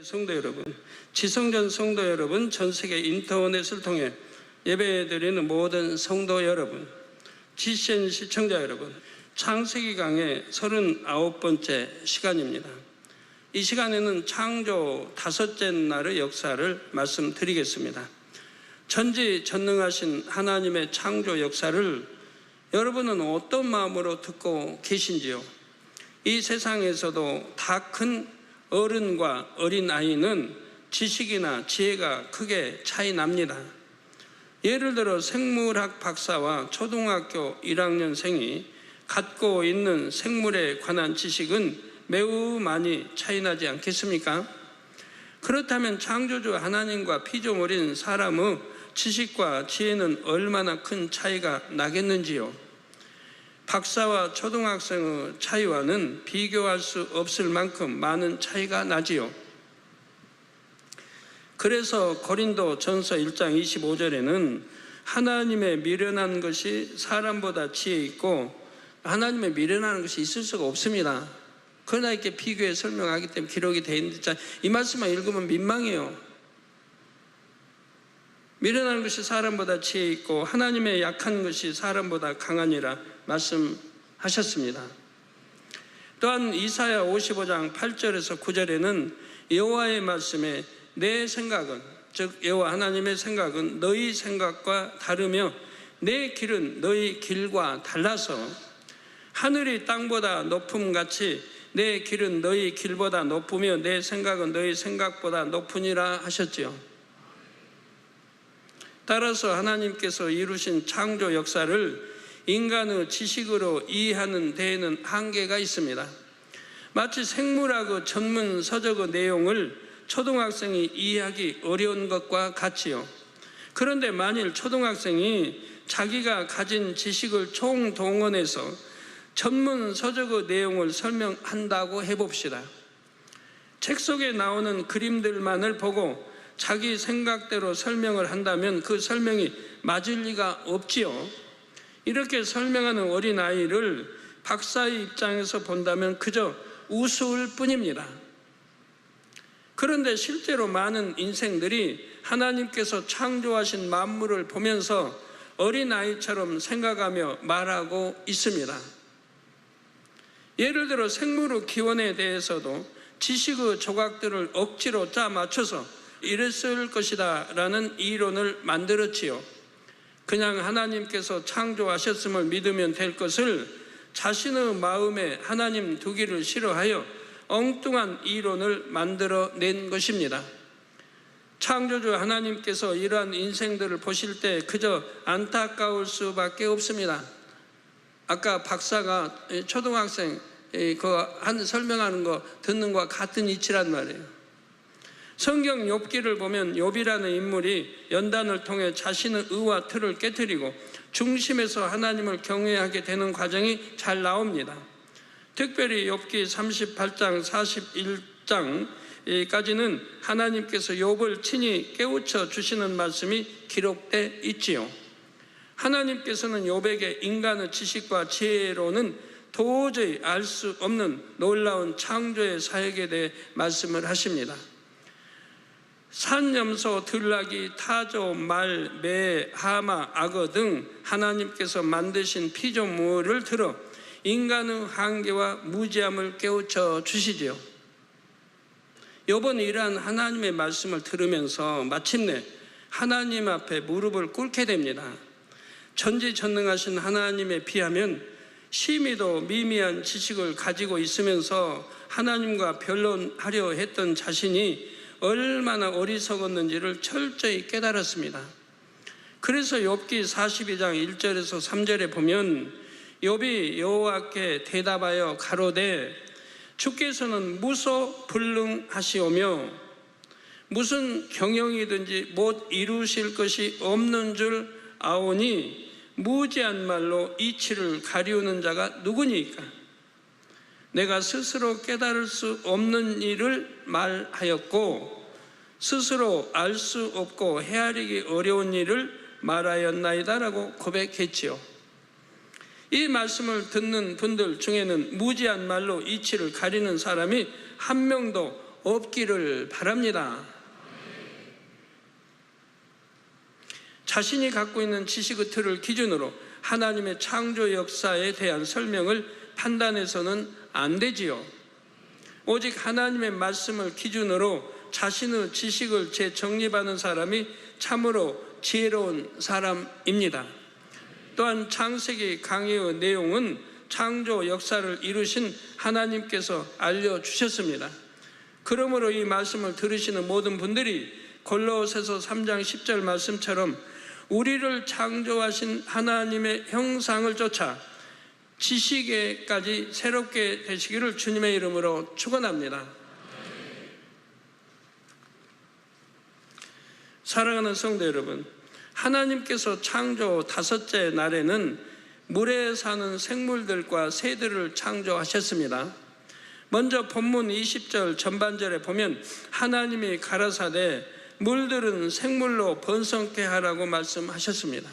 성도 여러분, 지성전 성도 여러분, 전 세계 인터넷을 통해 예배드리는 모든 성도 여러분, GCN 시청자 여러분, 창세기 강의 39번째 시간입니다. 이 시간에는 창조 다섯째 날의 역사를 말씀드리겠습니다. 전지전능하신 하나님의 창조 역사를 여러분은 어떤 마음으로 듣고 계신지요? 이 세상에서도 다 큰 어른과 어린아이는 지식이나 지혜가 크게 차이 납니다. 예를 들어 생물학 박사와 초등학교 1학년생이 갖고 있는 생물에 관한 지식은 매우 많이 차이 나지 않겠습니까? 그렇다면 창조주 하나님과 피조물인 사람의 지식과 지혜는 얼마나 큰 차이가 나겠는지요? 박사와 초등학생의 차이와는 비교할 수 없을 만큼 많은 차이가 나지요. 그래서 고린도 전서 1장 25절에는 하나님의 미련한 것이 사람보다 지혜 있고 하나님의 미련한 것이 있을 수가 없습니다. 그러나 이렇게 비교해 설명하기 때문에 기록이 되어 있는데, 이 말씀만 읽으면 민망해요. 미련한 것이 사람보다 지혜 있고 하나님의 약한 것이 사람보다 강하니라 말씀하셨습니다. 또한 이사야 55장 8절에서 9절에는 여호와의 말씀에 내 생각은, 즉 여호와 하나님의 생각은 너희 생각과 다르며 내 길은 너희 길과 달라서 하늘이 땅보다 높음같이 내 길은 너희 길보다 높으며 내 생각은 너희 생각보다 높으니라 하셨지요. 따라서 하나님께서 이루신 창조 역사를 인간의 지식으로 이해하는 데에는 한계가 있습니다. 마치 생물학의 전문 서적의 내용을 초등학생이 이해하기 어려운 것과 같지요. 그런데 만일 초등학생이 자기가 가진 지식을 총동원해서 전문 서적의 내용을 설명한다고 해봅시다. 책 속에 나오는 그림들만을 보고 자기 생각대로 설명을 한다면 그 설명이 맞을 리가 없지요. 이렇게 설명하는 어린아이를 박사의 입장에서 본다면 그저 우스울 뿐입니다. 그런데 실제로 많은 인생들이 하나님께서 창조하신 만물을 보면서 어린아이처럼 생각하며 말하고 있습니다. 예를 들어 생물의 기원에 대해서도 지식의 조각들을 억지로 짜 맞춰서 이랬을 것이다 라는 이론을 만들었지요. 그냥 하나님께서 창조하셨음을 믿으면 될 것을 자신의 마음에 하나님 두기를 싫어하여 엉뚱한 이론을 만들어낸 것입니다. 창조주 하나님께서 이러한 인생들을 보실 때 그저 안타까울 수밖에 없습니다. 아까 박사가 초등학생 설명하는 거 듣는 것과 같은 이치란 말이에요. 성경 욥기를 보면 욥이라는 인물이 연단을 통해 자신의 의와 틀을 깨트리고 중심에서 하나님을 경외하게 되는 과정이 잘 나옵니다. 특별히 욥기 38장 41장까지는 하나님께서 욥을 친히 깨우쳐 주시는 말씀이 기록돼 있지요. 하나님께서는 욥에게 인간의 지식과 지혜로는 도저히 알 수 없는 놀라운 창조의 사역에 대해 말씀을 하십니다. 산, 염소, 들나귀, 타조, 말, 매, 하마, 악어 등 하나님께서 만드신 피조물을 들어 인간의 한계와 무지함을 깨우쳐 주시지요. 욥은 이러한 하나님의 말씀을 들으면서 마침내 하나님 앞에 무릎을 꿇게 됩니다. 전지전능하신 하나님에 비하면 심히도 미미한 지식을 가지고 있으면서 하나님과 변론하려 했던 자신이 얼마나 어리석었는지를 철저히 깨달았습니다. 그래서 욥기 42장 1절에서 3절에 보면 욥이 여호와께 대답하여 가로되 주께서는 무소불능하시오며 무슨 경영이든지 못 이루실 것이 없는 줄 아오니 무지한 말로 이치를 가리우는 자가 누구니까? 내가 스스로 깨달을 수 없는 일을 말하였고 스스로 알 수 없고 헤아리기 어려운 일을 말하였나이다 라고 고백했지요. 이 말씀을 듣는 분들 중에는 무지한 말로 이치를 가리는 사람이 한 명도 없기를 바랍니다. 자신이 갖고 있는 지식의 틀을 기준으로 하나님의 창조 역사에 대한 설명을 판단해서는 안 되지요. 오직 하나님의 말씀을 기준으로 자신의 지식을 재정립하는 사람이 참으로 지혜로운 사람입니다. 또한 창세기 강의의 내용은 창조 역사를 이루신 하나님께서 알려주셨습니다. 그러므로 이 말씀을 들으시는 모든 분들이 골로새서 3장 10절 말씀처럼 우리를 창조하신 하나님의 형상을 쫓아 지식에까지 새롭게 되시기를 주님의 이름으로 축원합니다. 사랑하는 성도 여러분, 하나님께서 창조 다섯째 날에는 물에 사는 생물들과 새들을 창조하셨습니다. 먼저 본문 20절 전반절에 보면 하나님이 가라사대 물들은 생물로 번성케 하라고 말씀하셨습니다.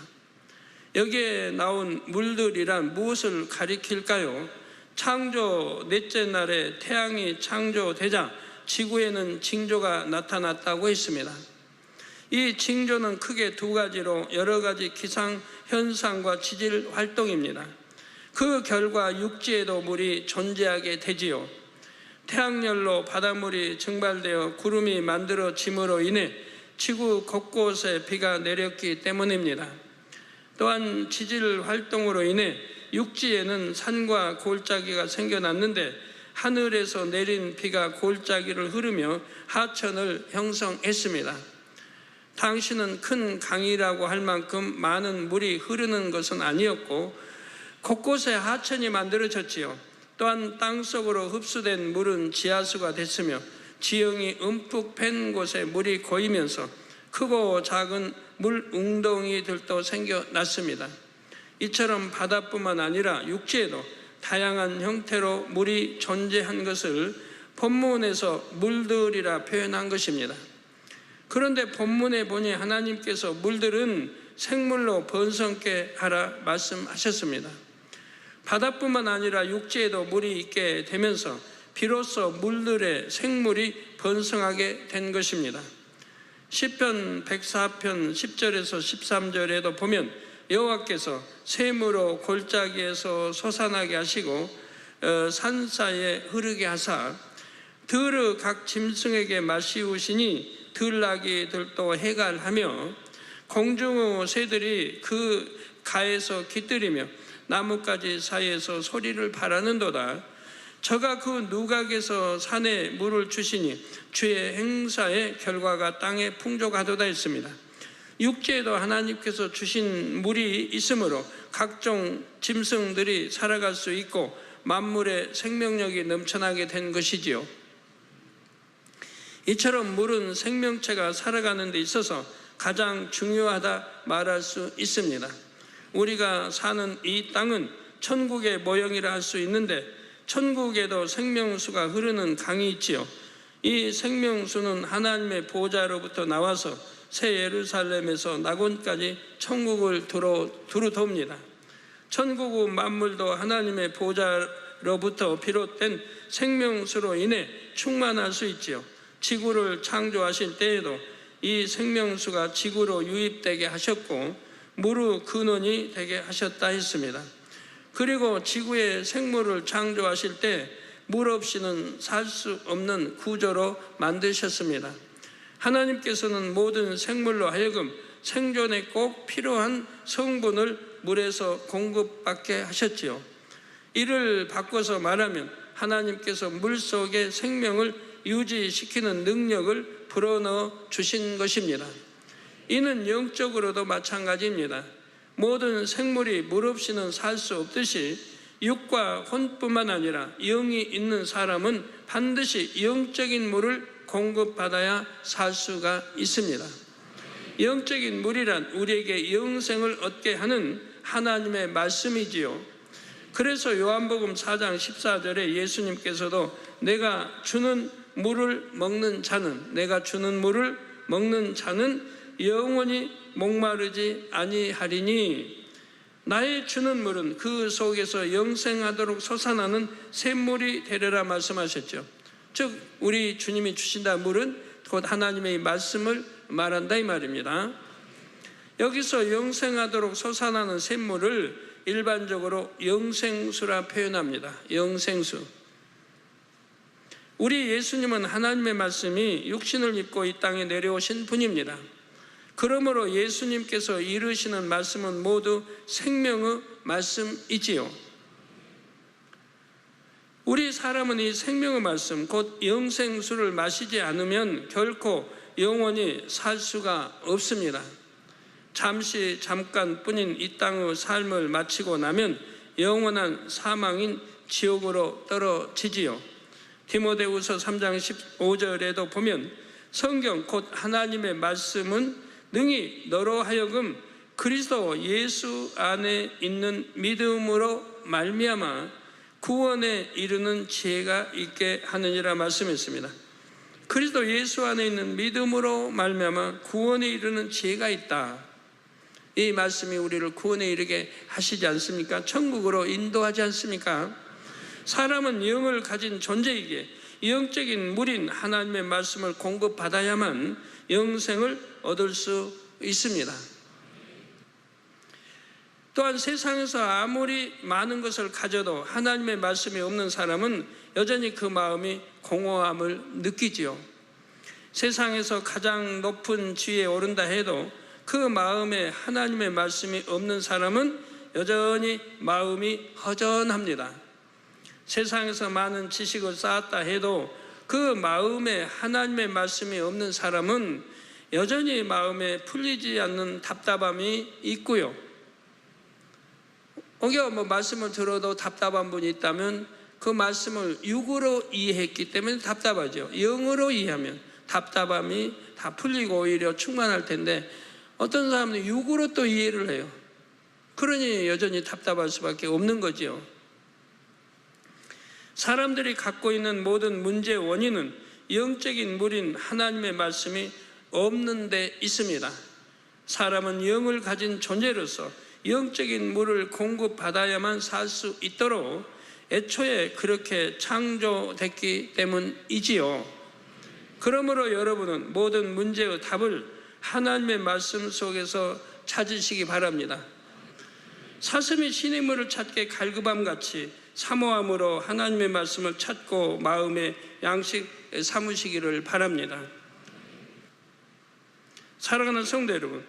여기에 나온 물들이란 무엇을 가리킬까요? 창조 넷째 날에 태양이 창조되자 지구에는 징조가 나타났다고 했습니다. 이 징조는 크게 두 가지로 여러 가지 기상 현상과 지질 활동입니다. 그 결과 육지에도 물이 존재하게 되지요. 태양열로 바닷물이 증발되어 구름이 만들어짐으로 인해 지구 곳곳에 비가 내렸기 때문입니다. 또한 지질 활동으로 인해 육지에는 산과 골짜기가 생겨났는데 하늘에서 내린 비가 골짜기를 흐르며 하천을 형성했습니다. 당시는 큰 강이라고 할 만큼 많은 물이 흐르는 것은 아니었고 곳곳에 하천이 만들어졌지요. 또한 땅속으로 흡수된 물은 지하수가 됐으며 지형이 움푹 팬 곳에 물이 고이면서 크고 작은 물 웅덩이들도 생겨났습니다. 이처럼 바다뿐만 아니라 육지에도 다양한 형태로 물이 존재한 것을 본문에서 물들이라 표현한 것입니다. 그런데 본문에 보니 하나님께서 물들은 생물로 번성케 하라 말씀하셨습니다. 바다뿐만 아니라 육지에도 물이 있게 되면서 비로소 물들의 생물이 번성하게 된 것입니다. 시편 104편 10절에서 13절에도 보면 여호와께서 샘으로 골짜기에서 솟아나게 하시고 산 사이에 흐르게 하사 들의 각 짐승에게 마시우시니 들나귀들도 해갈하며 공중의 새들이 그 가에서 깃들이며 나뭇가지 사이에서 소리를 바라는도다. 저가 그 누각에서 산에 물을 주시니 주의 행사의 결과가 땅에 풍족하도다 했습니다. 육지에도 하나님께서 주신 물이 있으므로 각종 짐승들이 살아갈 수 있고 만물의 생명력이 넘쳐나게 된 것이지요. 이처럼 물은 생명체가 살아가는 데 있어서 가장 중요하다 말할 수 있습니다. 우리가 사는 이 땅은 천국의 모형이라 할 수 있는데 천국에도 생명수가 흐르는 강이 있지요. 이 생명수는 하나님의 보좌로부터 나와서 새 예루살렘에서 낙원까지 천국을 두루돕니다. 천국의 만물도 하나님의 보좌로부터 비롯된 생명수로 인해 충만할 수 있지요. 지구를 창조하실 때에도 이 생명수가 지구로 유입되게 하셨고 물의 근원이 되게 하셨다 했습니다. 그리고 지구의 생물을 창조하실 때 물 없이는 살 수 없는 구조로 만드셨습니다. 하나님께서는 모든 생물로 하여금 생존에 꼭 필요한 성분을 물에서 공급받게 하셨지요. 이를 바꿔서 말하면 하나님께서 물 속에 생명을 유지시키는 능력을 불어넣어 주신 것입니다. 이는 영적으로도 마찬가지입니다. 모든 생물이 물 없이는 살 수 없듯이 육과 혼뿐만 아니라 영이 있는 사람은 반드시 영적인 물을 공급받아야 살 수가 있습니다. 영적인 물이란 우리에게 영생을 얻게 하는 하나님의 말씀이지요. 그래서 요한복음 4장 14절에 예수님께서도 내가 주는 물을 먹는 자는 영원히 목마르지 아니하리니 나의 주는 물은 그 속에서 영생하도록 솟아나는 샘물이 되리라 말씀하셨죠. 즉 우리 주님이 주신다 물은 곧 하나님의 말씀을 말한다 이 말입니다. 여기서 영생하도록 솟아나는 샘물을 일반적으로 영생수라 표현합니다. 영생수. 우리 예수님은 하나님의 말씀이 육신을 입고 이 땅에 내려오신 분입니다. 그러므로 예수님께서 이루시는 말씀은 모두 생명의 말씀이지요. 우리 사람은 이 생명의 말씀, 곧 영생수를 마시지 않으면 결코 영원히 살 수가 없습니다. 잠깐뿐인 이 땅의 삶을 마치고 나면 영원한 사망인 지옥으로 떨어지지요. 디모데후서 3장 15절에도 보면 성경 곧 하나님의 말씀은 능히 너로 하여금 그리스도 예수 안에 있는 믿음으로 말미암아 구원에 이르는 지혜가 있게 하느니라 말씀했습니다. 그리스도 예수 안에 있는 믿음으로 말미암아 구원에 이르는 지혜가 있다. 이 말씀이 우리를 구원에 이르게 하시지 않습니까? 천국으로 인도하지 않습니까? 사람은 영을 가진 존재이기에 영적인 물인 하나님의 말씀을 공급받아야만 영생을 얻을 수 있습니다. 또한 세상에서 아무리 많은 것을 가져도 하나님의 말씀이 없는 사람은 여전히 그 마음이 공허함을 느끼지요. 세상에서 가장 높은 지위에 오른다 해도 그 마음에 하나님의 말씀이 없는 사람은 여전히 마음이 허전합니다. 세상에서 많은 지식을 쌓았다 해도 그 마음에 하나님의 말씀이 없는 사람은 여전히 마음에 풀리지 않는 답답함이 있고요. 말씀을 들어도 답답한 분이 있다면 그 말씀을 육으로 이해했기 때문에 답답하죠. 영으로 이해하면 답답함이 다 풀리고 오히려 충만할 텐데 어떤 사람은 육으로 또 이해를 해요. 그러니 여전히 답답할 수밖에 없는 거죠. 사람들이 갖고 있는 모든 문제의 원인은 영적인 물인 하나님의 말씀이 없는 데 있습니다. 사람은 영을 가진 존재로서 영적인 물을 공급받아야만 살 수 있도록 애초에 그렇게 창조됐기 때문이지요. 그러므로 여러분은 모든 문제의 답을 하나님의 말씀 속에서 찾으시기 바랍니다. 사슴이 신의 물을 찾게 갈급함같이 사모함으로 하나님의 말씀을 찾고 마음의 양식 삼으시기를 바랍니다. 사랑하는 성도 여러분,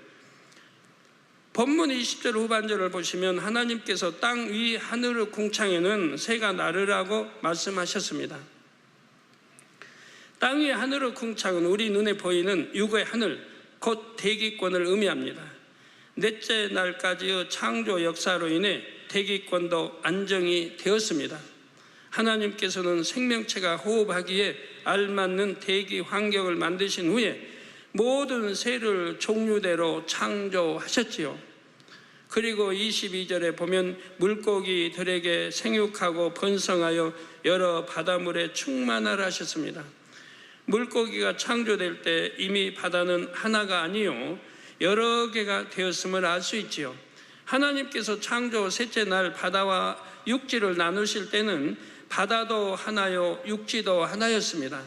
본문 20절 후반절을 보시면 하나님께서 땅 위 하늘의 궁창에는 새가 나르라고 말씀하셨습니다. 땅 위 하늘의 궁창은 우리 눈에 보이는 육의 하늘, 곧 대기권을 의미합니다. 넷째 날까지의 창조 역사로 인해 대기권도 안정이 되었습니다. 하나님께서는 생명체가 호흡하기에 알맞는 대기 환경을 만드신 후에 모든 새를 종류대로 창조하셨지요. 그리고 22절에 보면 물고기들에게 생육하고 번성하여 여러 바다물에 충만하라 하셨습니다. 물고기가 창조될 때 이미 바다는 하나가 아니요 여러 개가 되었음을 알 수 있지요. 하나님께서 창조 셋째 날 바다와 육지를 나누실 때는 바다도 하나요 육지도 하나였습니다.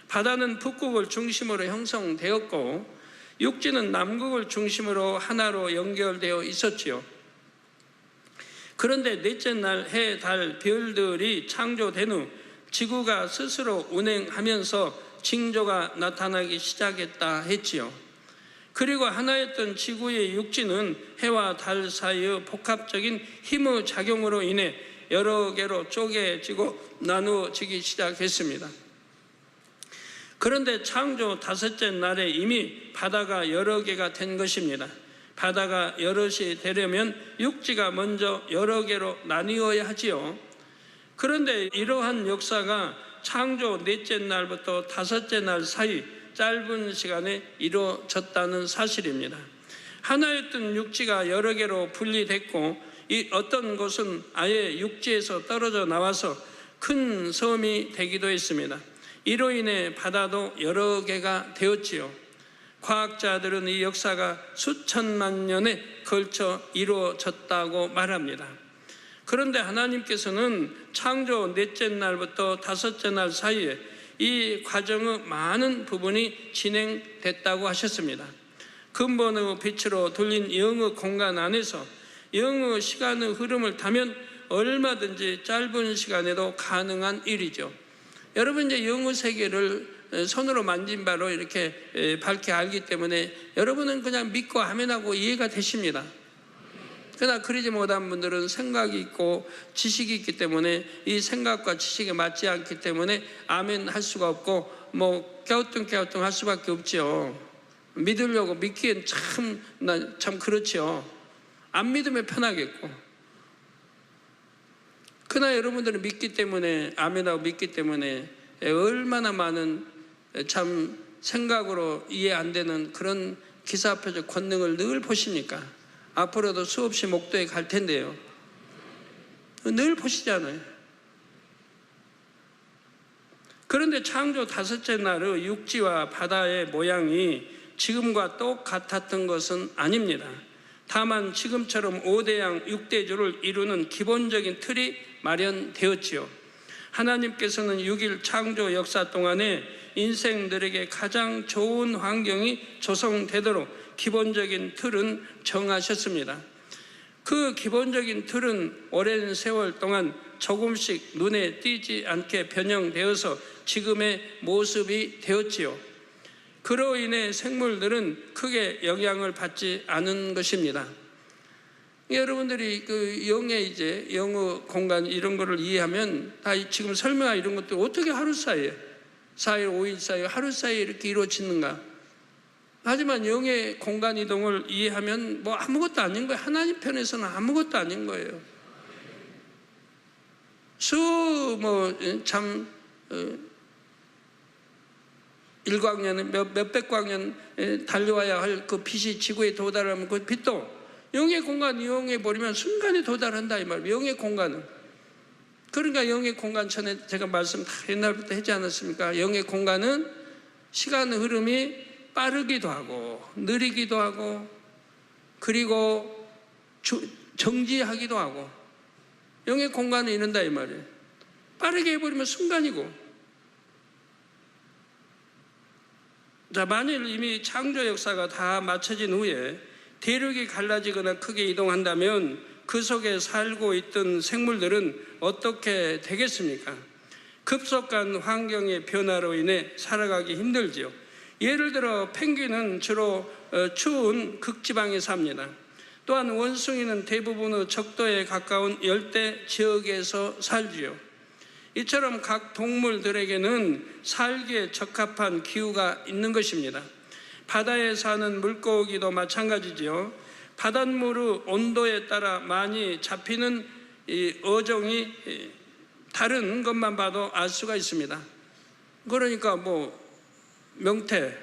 바다는 북극을 중심으로 형성되었고 육지는 남극을 중심으로 하나로 연결되어 있었지요. 그런데 넷째 날 해, 달, 별들이 창조된 후 지구가 스스로 운행하면서 징조가 나타나기 시작했다 했지요. 그리고 하나였던 지구의 육지는 해와 달 사이의 복합적인 힘의 작용으로 인해 여러 개로 쪼개지고 나누어지기 시작했습니다. 그런데 창조 다섯째 날에 이미 바다가 여러 개가 된 것입니다. 바다가 여럿이 되려면 육지가 먼저 여러 개로 나뉘어야 하지요. 그런데 이러한 역사가 창조 넷째 날부터 다섯째 날 사이 짧은 시간에 이루어졌다는 사실입니다. 하나였던 육지가 여러 개로 분리됐고 이 어떤 곳은 아예 육지에서 떨어져 나와서 큰 섬이 되기도 했습니다. 이로 인해 바다도 여러 개가 되었지요. 과학자들은 이 역사가 수천만 년에 걸쳐 이루어졌다고 말합니다. 그런데 하나님께서는 창조 넷째 날부터 다섯째 날 사이에 이 과정의 많은 부분이 진행됐다고 하셨습니다. 근본의 빛으로 둘린 영의 공간 안에서 영의 시간의 흐름을 타면 얼마든지 짧은 시간에도 가능한 일이죠. 여러분 이제 영의 세계를 손으로 만진 바로 이렇게 밝게 알기 때문에 여러분은 그냥 믿고 아멘하고 이해가 되십니다. 그러나 그러지 못한 분들은 생각이 있고 지식이 있기 때문에 이 생각과 지식에 맞지 않기 때문에 아멘 할 수가 없고 뭐 갸우뚱갸우뚱 할 수밖에 없죠. 믿으려고 믿기엔 참 그렇죠. 안 믿으면 편하겠고. 그러나 여러분들은 믿기 때문에 아멘하고 믿기 때문에 얼마나 많은 참 생각으로 이해 안 되는 그런 기사표적 권능을 늘 보십니까? 앞으로도 수없이 목도에 갈 텐데요. 늘 보시잖아요. 그런데 창조 다섯째 날의 육지와 바다의 모양이 지금과 똑같았던 것은 아닙니다. 다만 지금처럼 5대양 6대주를 이루는 기본적인 틀이 마련되었지요. 하나님께서는 6일 창조 역사 동안에 인생들에게 가장 좋은 환경이 조성되도록 기본적인 틀은 정하셨습니다. 그 기본적인 틀은 오랜 세월 동안 조금씩 눈에 띄지 않게 변형되어서 지금의 모습이 되었지요. 그로 인해 생물들은 크게 영향을 받지 않은 것입니다. 여러분들이 그 영의 공간 이런 거를 이해하면 다 지금 설명한 이런 것도 어떻게 하루 사이에 4일, 5일 사이에 하루 사이에 이렇게 이루어지는가? 하지만 영의 공간 이동을 이해하면 뭐 아무것도 아닌 거예요. 하나님 편에서는 아무것도 아닌 거예요. 일광년, 몇백 광년 달려와야 할 그 빛이 지구에 도달하면 그 빛도 영의 공간 이용해 버리면 순간에 도달한다 이 말이에요. 영의 공간은. 그러니까 영의 공간 전에 제가 말씀 다 옛날부터 하지 않았습니까? 영의 공간은 시간의 흐름이 빠르기도 하고 느리기도 하고 그리고 정지하기도 하고 영의 공간은 이런다 이 말이에요. 빠르게 해버리면 순간이고. 자, 만일 이미 창조 역사가 다 마쳐진 후에 대륙이 갈라지거나 크게 이동한다면 그 속에 살고 있던 생물들은 어떻게 되겠습니까? 급속한 환경의 변화로 인해 살아가기 힘들지요. 예를 들어 펭귄은 주로 추운 극지방에 삽니다. 또한 원숭이는 대부분의 적도에 가까운 열대 지역에서 살지요. 이처럼 각 동물들에게는 살기에 적합한 기후가 있는 것입니다. 바다에 사는 물고기도 마찬가지지요. 바닷물의 온도에 따라 많이 잡히는 이 어종이 다른 것만 봐도 알 수가 있습니다. 그러니까 명태,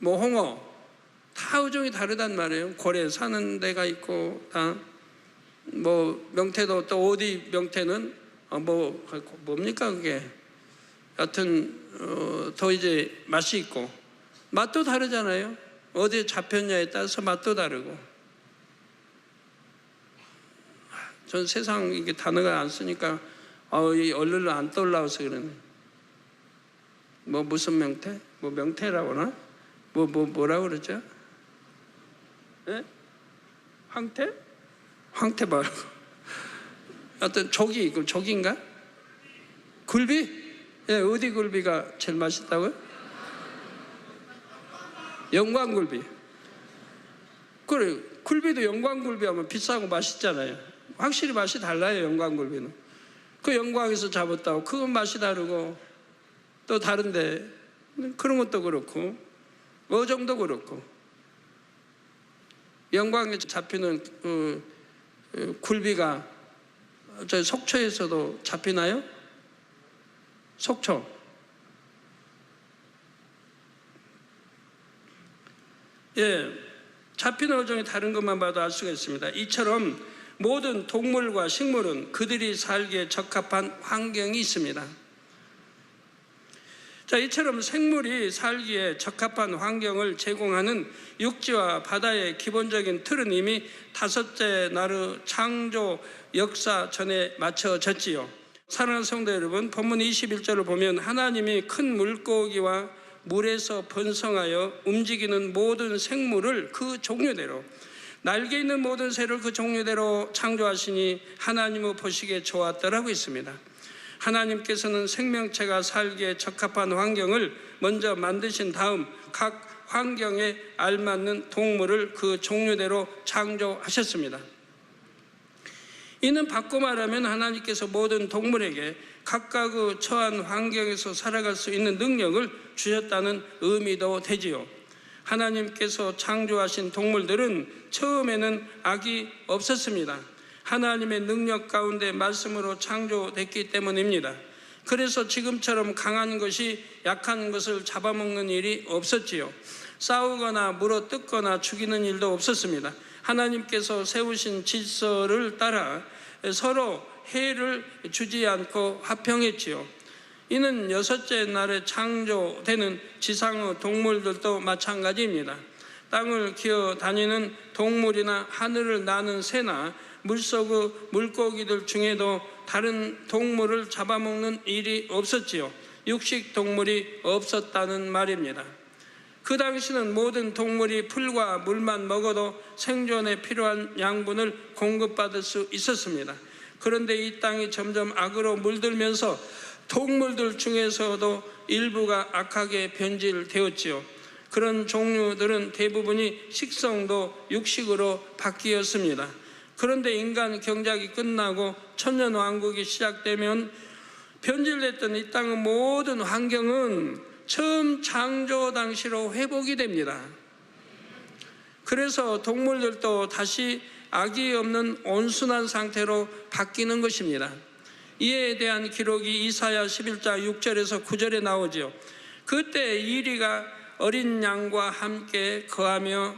홍어 다 어종이 다르단 말이에요. 고래 사는 데가 있고 다 명태도 또 어디 명태는 뭡니까 그게 여튼 더 이제 맛이 있고 맛도 다르잖아요. 어디에 잡혔냐에 따라서 맛도 다르고. 전 세상 이게 단어가 안 쓰니까 이 얼른 안 떠올라와서 그러네. 무슨 명태? 명태라고 하나? 뭐라고 그러죠? 예? 황태? 황태 말고 어떤 조기, 그럼 조기인가? 굴비? 예, 어디 굴비가 제일 맛있다고요? 영광굴비. 그래, 굴비도 영광굴비 하면 비싸고 맛있잖아요. 확실히 맛이 달라요, 영광굴비는. 그 영광에서 잡았다고 그건 맛이 다르고 또 다른데 그런 것도 그렇고 어종도 그렇고 영광에 잡히는 굴비가 저 속초에서도 잡히나요? 속초. 예, 잡히는 어종이 다른 것만 봐도 알 수가 있습니다. 이처럼 모든 동물과 식물은 그들이 살기에 적합한 환경이 있습니다. 자, 이처럼 생물이 살기에 적합한 환경을 제공하는 육지와 바다의 기본적인 틀은 이미 다섯째 날의 창조 역사 전에 맞춰졌지요. 사랑하는 성도 여러분, 본문 21절을 보면 하나님이 큰 물고기와 물에서 번성하여 움직이는 모든 생물을 그 종류대로, 날개 있는 모든 새를 그 종류대로 창조하시니 하나님의 보시기에 좋았더라고 있습니다. 하나님께서는 생명체가 살기에 적합한 환경을 먼저 만드신 다음 각 환경에 알맞는 동물을 그 종류대로 창조하셨습니다. 이는 바꿔 말하면 하나님께서 모든 동물에게 각각의 처한 환경에서 살아갈 수 있는 능력을 주셨다는 의미도 되지요. 하나님께서 창조하신 동물들은 처음에는 악이 없었습니다. 하나님의 능력 가운데 말씀으로 창조됐기 때문입니다. 그래서 지금처럼 강한 것이 약한 것을 잡아먹는 일이 없었지요. 싸우거나 물어뜯거나 죽이는 일도 없었습니다. 하나님께서 세우신 질서를 따라 서로 해를 주지 않고 화평했지요. 이는 여섯째 날에 창조되는 지상의 동물들도 마찬가지입니다. 땅을 기어 다니는 동물이나 하늘을 나는 새나 물속의 물고기들 중에도 다른 동물을 잡아먹는 일이 없었지요. 육식 동물이 없었다는 말입니다. 그 당시는 모든 동물이 풀과 물만 먹어도 생존에 필요한 양분을 공급받을 수 있었습니다. 그런데 이 땅이 점점 악으로 물들면서 동물들 중에서도 일부가 악하게 변질되었지요. 그런 종류들은 대부분이 식성도 육식으로 바뀌었습니다. 그런데 인간 경작이 끝나고 천년왕국이 시작되면 변질됐던 이 땅의 모든 환경은 처음 창조 당시로 회복이 됩니다. 그래서 동물들도 다시 악이 없는 온순한 상태로 바뀌는 것입니다. 이에 대한 기록이 이사야 11장 6절에서 9절에 나오죠. 그때 이리가 어린 양과 함께 거하며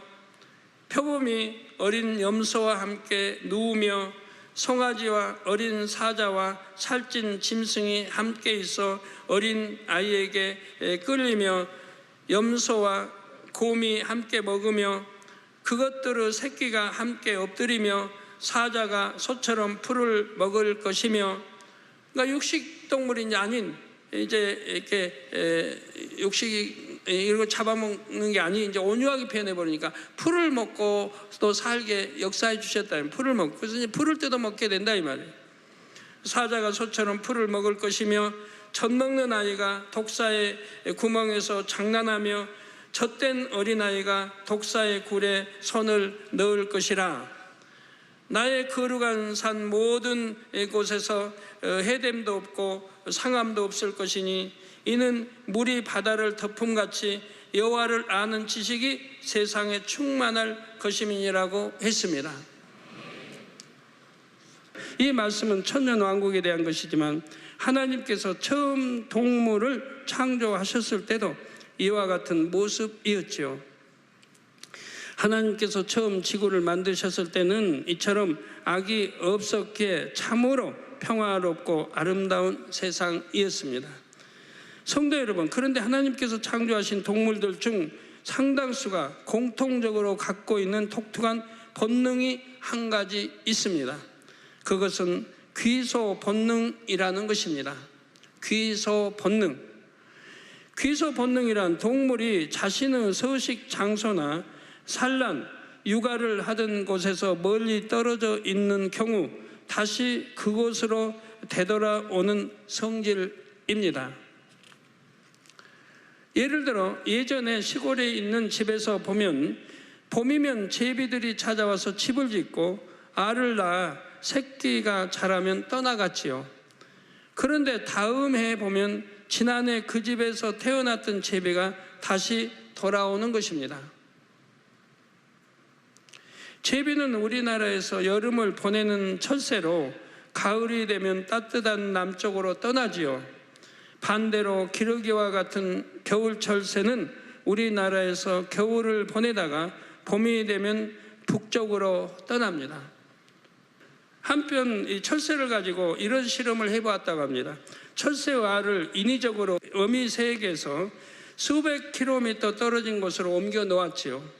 표범이 어린 염소와 함께 누우며 송아지와 어린 사자와 살찐 짐승이 함께 있어 어린 아이에게 끌리며 염소와 곰이 함께 먹으며 그것들의 새끼가 함께 엎드리며 사자가 소처럼 풀을 먹을 것이며, 그러니까 육식동물이 아닌 이제 이렇게 육식이 이런 거 잡아먹는 게 아닌 이제 온유하게 표현해 버리니까 풀을 먹고 또 살게 역사해 주셨다면 풀을 먹고, 그래서 이제 풀을 뜯어 먹게 된다 이 말이에요. 사자가 소처럼 풀을 먹을 것이며 젖 먹는 아이가 독사의 구멍에서 장난하며 젖된 어린아이가 독사의 굴에 손을 넣을 것이라. 나의 거룩한 산 모든 곳에서 해됨도 없고 상함도 없을 것이니 이는 물이 바다를 덮음같이 여호와를 아는 지식이 세상에 충만할 것임이니라고 했습니다. 이 말씀은 천년왕국에 대한 것이지만 하나님께서 처음 동물을 창조하셨을 때도 이와 같은 모습이었지요. 하나님께서 처음 지구를 만드셨을 때는 이처럼 악이 없었기에 참으로 평화롭고 아름다운 세상이었습니다. 성도 여러분, 그런데 하나님께서 창조하신 동물들 중 상당수가 공통적으로 갖고 있는 독특한 본능이 한 가지 있습니다. 그것은 귀소 본능이라는 것입니다. 귀소 본능. 귀소 본능이란 동물이 자신의 서식 장소나 산란, 육아를 하던 곳에서 멀리 떨어져 있는 경우 다시 그곳으로 되돌아오는 성질입니다. 예를 들어 예전에 시골에 있는 집에서 보면 봄이면 제비들이 찾아와서 집을 짓고 알을 낳아 새끼가 자라면 떠나갔지요. 그런데 다음 해에 보면 지난해 그 집에서 태어났던 제비가 다시 돌아오는 것입니다. 제비는 우리나라에서 여름을 보내는 철새로 가을이 되면 따뜻한 남쪽으로 떠나지요. 반대로 기러기와 같은 겨울철 새는 우리나라에서 겨울을 보내다가 봄이 되면 북쪽으로 떠납니다. 한편 이 철새를 가지고 이런 실험을 해보았다고 합니다. 철새의 알을 인위적으로 어미새에게서 수백 킬로미터 떨어진 곳으로 옮겨 놓았지요.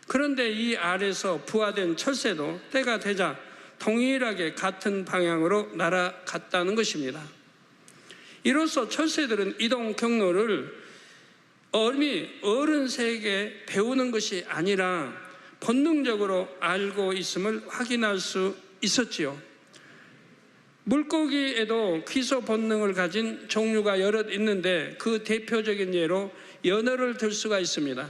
그런데 이 알에서 부화된 철새도 때가 되자 동일하게 같은 방향으로 날아갔다는 것입니다. 이로써 철새들은 이동 경로를 어른에게 배우는 것이 아니라 본능적으로 알고 있음을 확인할 수 있었지요. 물고기에도 귀소 본능을 가진 종류가 여럿 있는데 그 대표적인 예로 연어를 들 수가 있습니다.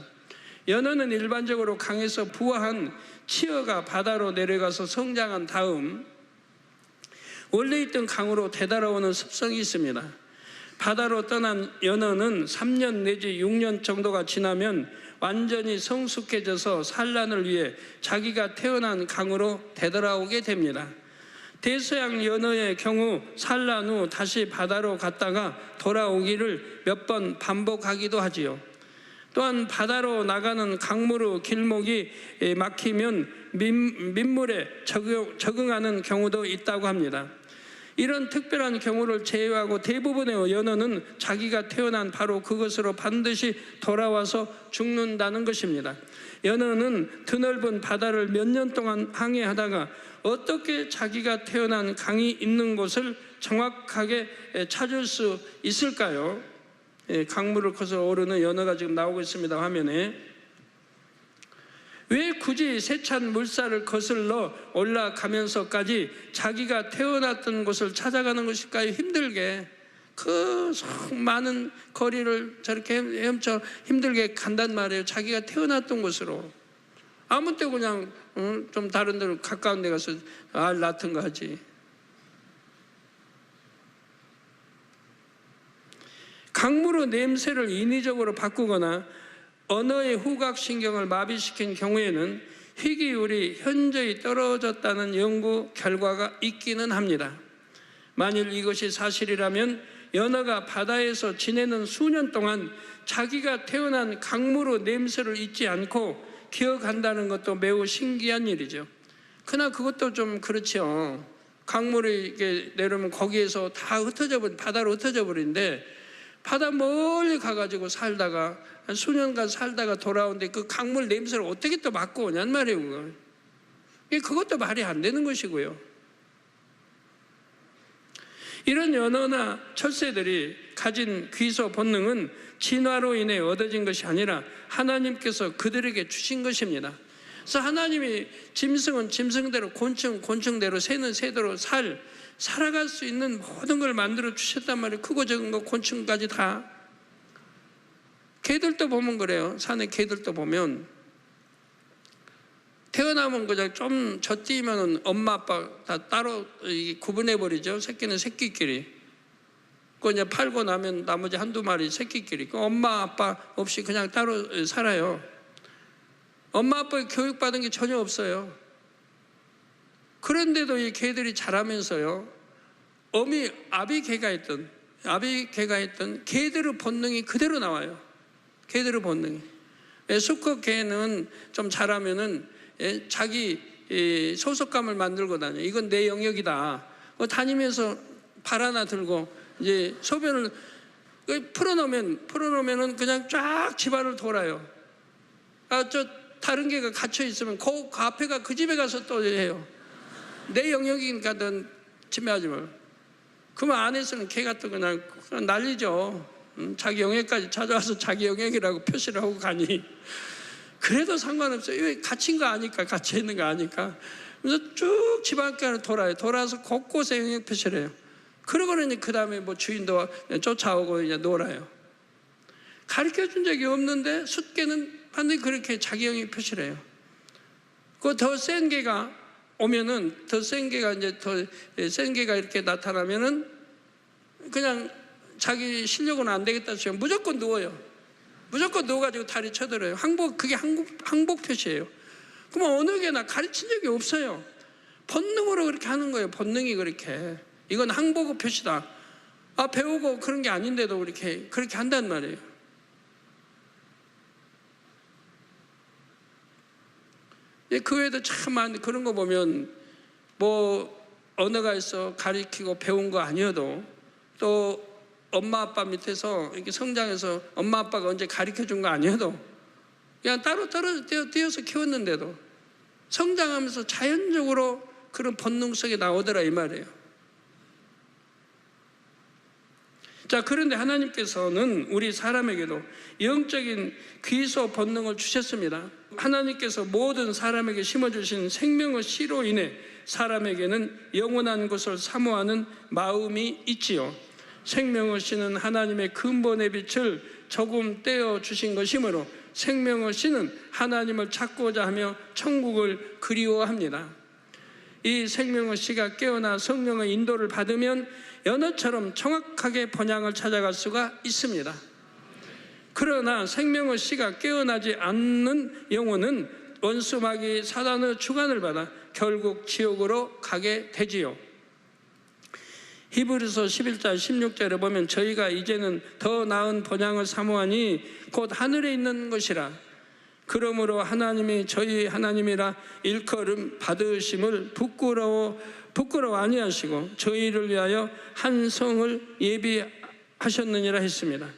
연어는 일반적으로 강에서 부화한 치어가 바다로 내려가서 성장한 다음 원래 있던 강으로 되돌아오는 습성이 있습니다. 바다로 떠난 연어는 3년 내지 6년 정도가 지나면 완전히 성숙해져서 산란을 위해 자기가 태어난 강으로 되돌아오게 됩니다. 대서양 연어의 경우 산란 후 다시 바다로 갔다가 돌아오기를 몇 번 반복하기도 하지요. 또한 바다로 나가는 강물의 길목이 막히면 민물에 적응하는 경우도 있다고 합니다. 이런 특별한 경우를 제외하고 대부분의 연어는 자기가 태어난 바로 그것으로 반드시 돌아와서 죽는다는 것입니다. 연어는 드넓은 바다를 몇 년 동안 항해하다가 어떻게 자기가 태어난 강이 있는 곳을 정확하게 찾을 수 있을까요? 강물을 거슬러 오르는 연어가 지금 나오고 있습니다. 화면에. 왜 굳이 세찬 물살을 거슬러 올라가면서까지 자기가 태어났던 곳을 찾아가는 것일까요? 힘들게 그 많은 거리를 저렇게 헤엄쳐 힘들게 간단 말이에요. 자기가 태어났던 곳으로. 아무 때 그냥 좀 다른 데로 가까운 데 가서 알 낳든 거 하지. 강물의 냄새를 인위적으로 바꾸거나 언어의 후각신경을 마비시킨 경우에는 희귀율이 현저히 떨어졌다는 연구 결과가 있기는 합니다. 만일 이것이 사실이라면 연어가 바다에서 지내는 수년 동안 자기가 태어난 강물의 냄새를 잊지 않고 기억한다는 것도 매우 신기한 일이죠. 그러나 그것도 좀 그렇죠. 강물이 이렇게 내려오면 거기에서 다 바다로 흩어져 버리는데 바다 멀리 가가지고 살다가 한 수년간 살다가 돌아오는데 그 강물 냄새를 어떻게 또 맡고 오냔 말이에요. 그것도 말이 안 되는 것이고요. 이런 연어나 철새들이 가진 귀소 본능은 진화로 인해 얻어진 것이 아니라 하나님께서 그들에게 주신 것입니다. 그래서 하나님이 짐승은 짐승대로, 곤충은 곤충대로, 새는 새대로 살아갈 수 있는 모든 걸 만들어 주셨단 말이에요. 크고 작은 거 곤충까지 다. 개들도 보면 그래요. 산에 개들도 보면 태어나면 그냥 좀 젖띠면 엄마 아빠 다 따로 구분해 버리죠. 새끼는 새끼끼리. 그 이제 팔고 나면 나머지 한두 마리 새끼끼리. 그 엄마 아빠 없이 그냥 따로 살아요. 엄마 아빠 교육받은 게 전혀 없어요. 그런데도 이 개들이 자라면서요, 아비 개가 있던 개들의 본능이 그대로 나와요. 개들의 본능이. 수컷 개는 좀 자라면은 자기 소속감을 만들고 다녀. 이건 내 영역이다. 다니면서 발 하나 들고 이제 소변을 풀어놓으면은 그냥 쫙 집안을 돌아요. 저 다른 개가 갇혀 있으면 그 앞에가 그 집에 가서 또 해요. 내 영역이니까 넌 침해하지 마. 그러면 안에서는 개가 또 그냥 난리죠. 자기 영역까지 찾아와서 자기 영역이라고 표시를 하고 가니. 그래도 상관없어요. 왜 갇힌 거 아니까, 갇혀 있는 거 아니까. 그래서 쭉 집안가를 돌아요. 돌아서 곳곳에 영역 표시를 해요. 그러고는 그 다음에 뭐 주인도 쫓아오고 이제 놀아요. 가르쳐 준 적이 없는데 숫개는 반드시 그렇게 자기 영역 표시를 해요. 그 더 센 개가 오면은, 더 센 개가 이렇게 나타나면은 그냥 자기 실력은 안 되겠다 싶으면 무조건 누워요. 무조건 누워가지고 다리 쳐들어요. 그게 항복 표시예요. 그러면 어느 개나 가르친 적이 없어요. 본능으로 그렇게 하는 거예요. 본능이 그렇게. 이건 항복의 표시다. 배우고 그런 게 아닌데도 그렇게 한단 말이에요. 그 외에도 참 많은 그런 거 보면 뭐 언어가 있어 가르치고 배운 거 아니어도 또 엄마 아빠 밑에서 이렇게 성장해서 엄마 아빠가 언제 가르쳐 준 거 아니어도 그냥 따로 뛰어서 키웠는데도 성장하면서 자연적으로 그런 본능 속에 나오더라 이 말이에요. 자, 그런데 하나님께서는 우리 사람에게도 영적인 귀소 본능을 주셨습니다. 하나님께서 모든 사람에게 심어주신 생명의 씨로 인해 사람에게는 영원한 것을 사모하는 마음이 있지요. 생명의 씨는 하나님의 근본의 빛을 조금 떼어 주신 것이므로 생명의 씨는 하나님을 찾고자 하며 천국을 그리워합니다. 이 생명의 씨가 깨어나 성령의 인도를 받으면 연어처럼 정확하게 본향을 찾아갈 수가 있습니다. 그러나 생명의 씨가 깨어나지 않는 영혼은 원수마귀 사단의 주관을 받아 결국 지옥으로 가게 되지요. 히브리서 11장 16절에 보면 저희가 이제는 더 나은 본향을 사모하니 곧 하늘에 있는 것이라. 그러므로 하나님이 저희 하나님이라 일컬음 받으심을 부끄러워 아니하시고 저희를 위하여 한 성을 예비하셨느니라 했습니다.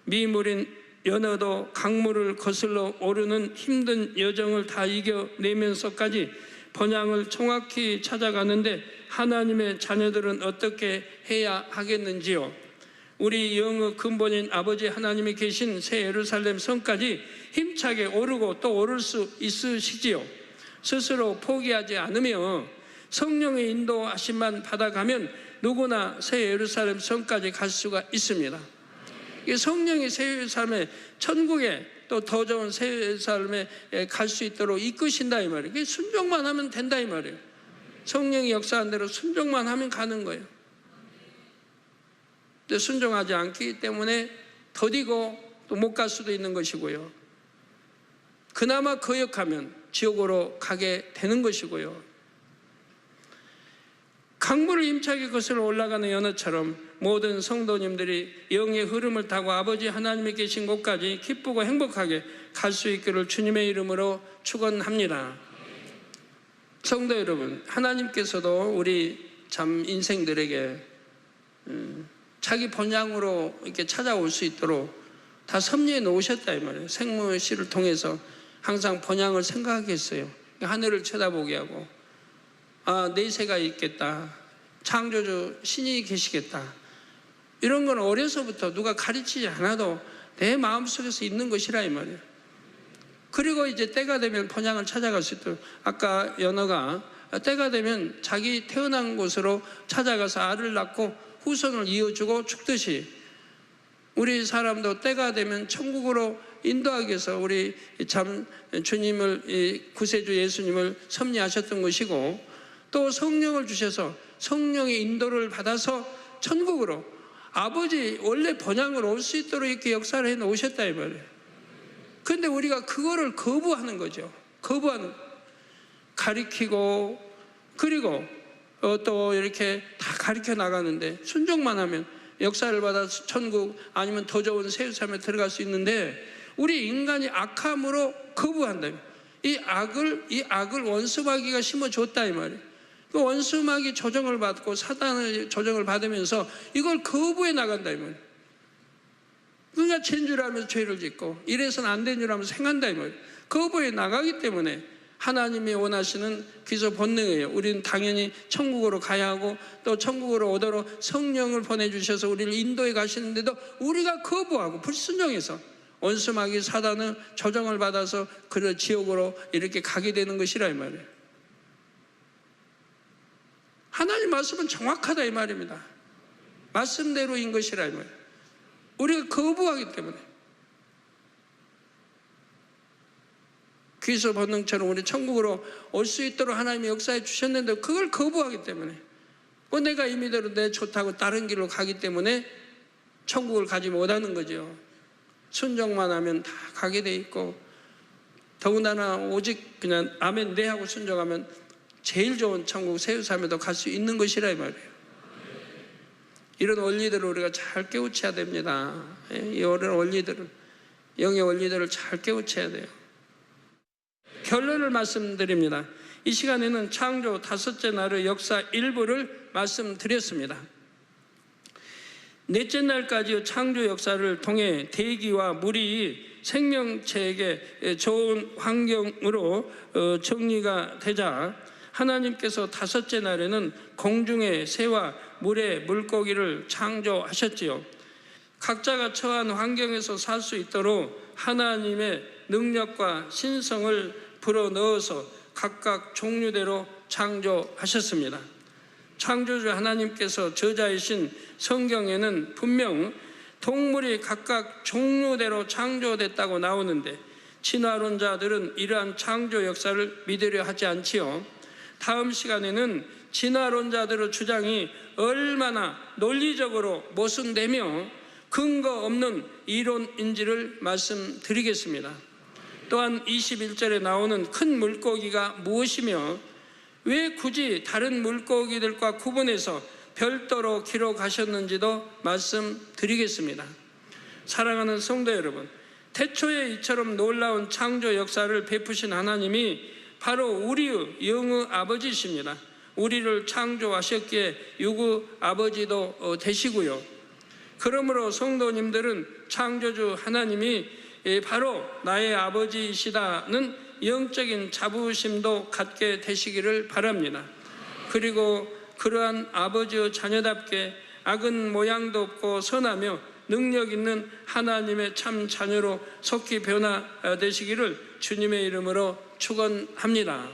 미물인 연어도 강물을 거슬러 오르는 힘든 여정을 다 이겨내면서까지 본향을 정확히 찾아가는데 하나님의 자녀들은 어떻게 해야 하겠는지요? 우리 영의 근본인 아버지 하나님이 계신 새 예루살렘 성까지 힘차게 오르고 또 오를 수 있으시지요. 스스로 포기하지 않으며 성령의 인도하심만 받아가면 누구나 새 예루살렘 성까지 갈 수가 있습니다. 성령이 새 예루살렘에 천국에 또 더 좋은 새 예루살렘에 갈 수 있도록 이끄신다 이 말이에요. 순종만 하면 된다 이 말이에요. 성령이 역사한 대로 순종만 하면 가는 거예요. 근데 순종하지 않기 때문에 더디고 또 못 갈 수도 있는 것이고요. 그나마 거역하면 지옥으로 가게 되는 것이고요. 강물을 힘차게 거슬러 올라가는 연어처럼 모든 성도님들이 영의 흐름을 타고 아버지 하나님이 계신 곳까지 기쁘고 행복하게 갈 수 있기를 주님의 이름으로 축원합니다. 성도 여러분, 하나님께서도 우리 참 인생들에게 자기 본향으로 이렇게 찾아올 수 있도록 다 섭리해 놓으셨다 이 말이에요. 생명의 씨를 통해서 항상 본향을 생각하게 했어요. 하늘을 쳐다보게 하고 내세가 있겠다, 창조주 신이 계시겠다, 이런 건 어려서부터 누가 가르치지 않아도 내 마음속에서 있는 것이라 이 말이에요. 그리고 이제 때가 되면 본향을 찾아갈 수 있도록, 아까 연어가 때가 되면 자기 태어난 곳으로 찾아가서 알을 낳고 후손을 이어주고 죽듯이 우리 사람도 때가 되면 천국으로 인도하기 위해서 우리 참 주님을, 구세주 예수님을 섭리하셨던 것이고, 또 성령을 주셔서 성령의 인도를 받아서 천국으로 아버지 원래 본향으로 올 수 있도록 이렇게 역사를 해 놓으셨다 이 말이에요. 그런데 우리가 그거를 거부하는 거죠. 가리키고, 그리고 또 이렇게 다 가리켜 나가는데 순종만 하면 역사를 받아서 천국 아니면 더 좋은 새 예루살렘에 들어갈 수 있는데, 우리 인간이 악함으로 거부한다. 이 악을 원수마귀가 심어줬다 이 말이에요. 그 원수마귀 조정을 받고 사단의 조정을 받으면서 이걸 거부해 나간다 이 말이에요. 그러니까 죄인 줄 알면서 죄를 짓고 이래서는 안 된 줄 알면서 행한다 이 말이에요. 거부해 나가기 때문에 하나님이 원하시는 귀소 본능이에요. 우리는 당연히 천국으로 가야 하고 또 천국으로 오도록 성령을 보내주셔서 우리를 인도해 가시는데도 우리가 거부하고 불순종해서 원수마귀 사단의 조정을 받아서 그 지옥으로 이렇게 가게 되는 것이라 이 말이에요. 하나님 말씀은 정확하다 이 말입니다. 말씀대로인 것이라 이 말이에요. 우리가 거부하기 때문에 귀소 본능처럼 우리 천국으로 올 수 있도록 하나님이 역사해 주셨는데 그걸 거부하기 때문에 내가 임의대로 내 좋다고 다른 길로 가기 때문에 천국을 가지 못하는 거죠. 순종만 하면 다 가게 돼 있고, 더군다나 오직 그냥 아멘 네 하고 순종하면 제일 좋은 천국 새 예루살렘에도 갈 수 있는 것이라 이 말이에요. 이런 원리들을 우리가 잘 깨우쳐야 됩니다. 이런 원리들을, 영의 원리들을 잘 깨우쳐야 돼요. 결론을 말씀드립니다. 이 시간에는 창조 다섯째 날의 역사 일부를 말씀드렸습니다. 넷째 날까지 창조 역사를 통해 대기와 물이 생명체에게 좋은 환경으로 정리가 되자 하나님께서 다섯째 날에는 공중의 새와 물의 물고기를 창조하셨지요. 각자가 처한 환경에서 살 수 있도록 하나님의 능력과 신성을 불어넣어서 각각 종류대로 창조하셨습니다. 창조주 하나님께서 저자이신 성경에는 분명 동물이 각각 종류대로 창조됐다고 나오는데 진화론자들은 이러한 창조 역사를 믿으려 하지 않지요. 다음 시간에는 진화론자들의 주장이 얼마나 논리적으로 모순되며 근거 없는 이론인지를 말씀드리겠습니다. 또한 21절에 나오는 큰 물고기가 무엇이며 왜 굳이 다른 물고기들과 구분해서 별도로 기록하셨는지도 말씀드리겠습니다. 사랑하는 성도 여러분, 태초에 이처럼 놀라운 창조 역사를 베푸신 하나님이 바로 우리의 영의 아버지이십니다. 우리를 창조하셨기에 육의 아버지도 되시고요. 그러므로 성도님들은 창조주 하나님이 바로 나의 아버지이시다는 영적인 자부심도 갖게 되시기를 바랍니다. 그리고 그러한 아버지의 자녀답게 악은 모양도 없고 선하며 능력 있는 하나님의 참 자녀로 속히 변화되시기를 주님의 이름으로 축원합니다.